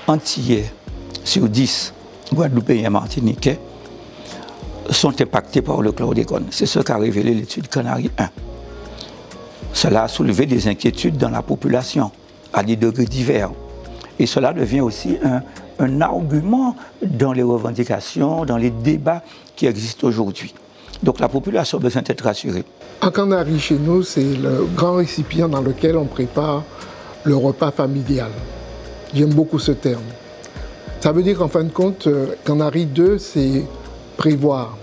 Antillais sur 10, Guadeloupéens et Martiniquais, sont impactés par le chlordécone. C'est ce qu'a révélé l'étude Canari 1. Cela a soulevé des inquiétudes dans la population, à des degrés divers. Et cela devient aussi un argument dans les revendications, dans les débats qui existent aujourd'hui. Donc la population a besoin d'être rassurée. Un canari chez nous, c'est le grand récipient dans lequel on prépare le repas familial. J'aime beaucoup ce terme. Ça veut dire qu'en fin de compte, canari 2, c'est prévoir.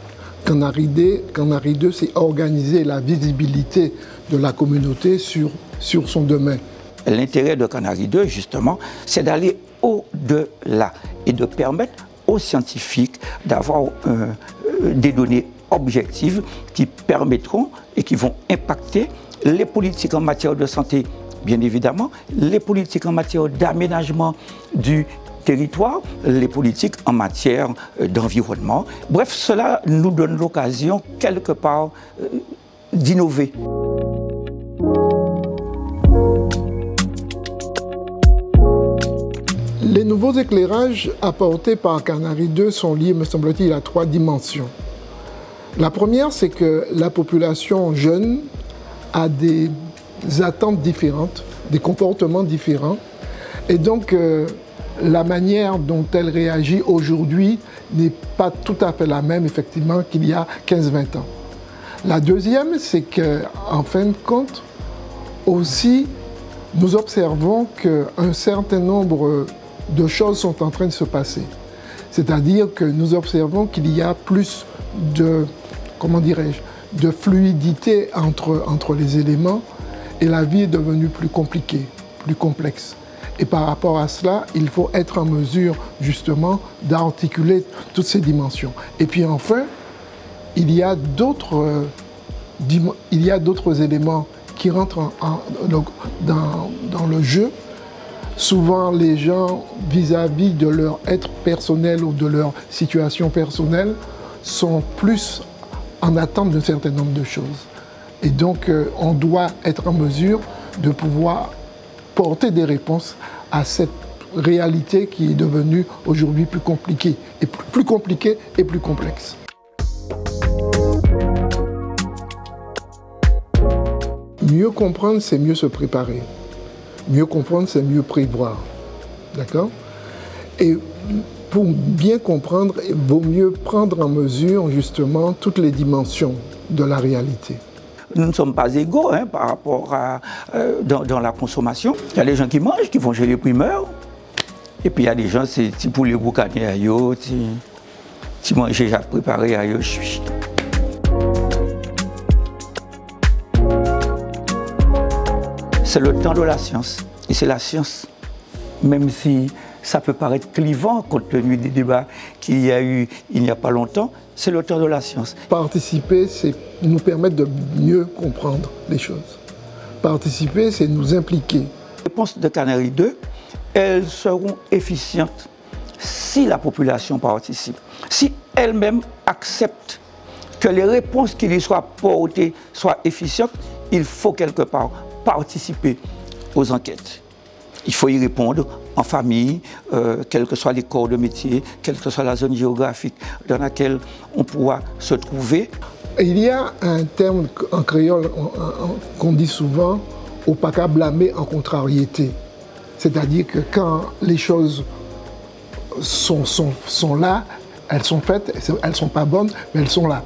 Canari 2, c'est organiser la visibilité de la communauté sur son domaine. L'intérêt de Canari 2, justement, c'est d'aller au-delà et de permettre aux scientifiques d'avoir des données objectives qui permettront et qui vont impacter les politiques en matière de santé, bien évidemment, les politiques en matière d'aménagement du territoire, les politiques en matière d'environnement. Bref, cela nous donne l'occasion, quelque part, d'innover. Les nouveaux éclairages apportés par Canari 2 sont liés, me semble-t-il, à 3 dimensions. La première, c'est que la population jeune a des attentes différentes, des comportements différents, et donc la manière dont elle réagit aujourd'hui n'est pas tout à fait la même, effectivement, qu'il y a 15-20 ans. La deuxième, c'est qu'en fin de compte, aussi, nous observons qu'un certain nombre de choses sont en train de se passer. C'est-à-dire que nous observons qu'il y a plus de, comment dirais-je, de fluidité entre les éléments et la vie est devenue plus compliquée, plus complexe. Et par rapport à cela, il faut être en mesure justement d'articuler toutes ces dimensions. Et puis enfin, il y a d'autres éléments qui rentrent dans le jeu. Souvent, les gens, vis-à-vis de leur être personnel ou de leur situation personnelle, sont plus en attente d'un certain nombre de choses. Et donc, on doit être en mesure de pouvoir porter des réponses à cette réalité qui est devenue aujourd'hui plus compliquée et plus complexe. Mieux comprendre, c'est mieux se préparer. Mieux comprendre, c'est mieux prévoir. D'accord? Et pour bien comprendre, il vaut mieux prendre en mesure justement toutes les dimensions de la réalité. Nous ne sommes pas égaux par rapport à dans la consommation. Il y a des gens qui mangent, qui vont chez les primeurs. Et puis il y a des gens, c'est pour les boucanés à yo, si moi j'ai déjà préparé à yo, je suis. C'est le temps de la science. Et c'est la science, même si ça peut paraître clivant compte tenu des débats qu'il y a eu il n'y a pas longtemps, c'est le temps de la science. Participer, c'est nous permettre de mieux comprendre les choses. Participer, c'est nous impliquer. Les réponses de Canari 2, elles seront efficientes si la population participe, si elle-même accepte que les réponses qui lui soient portées soient efficientes, il faut quelque part participer aux enquêtes. Il faut y répondre en famille, quels que soient les corps de métier, quelle que soit la zone géographique dans laquelle on pourra se trouver. Il y a un terme en créole qu'on dit souvent, « au pas qu'à blâmer en contrariété ». C'est-à-dire que quand les choses sont là, elles sont faites, elles ne sont pas bonnes, mais elles sont là.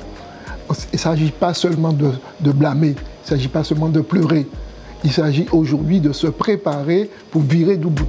Il ne s'agit pas seulement de blâmer, il ne s'agit pas seulement de pleurer. Il s'agit aujourd'hui de se préparer pour virer du bout.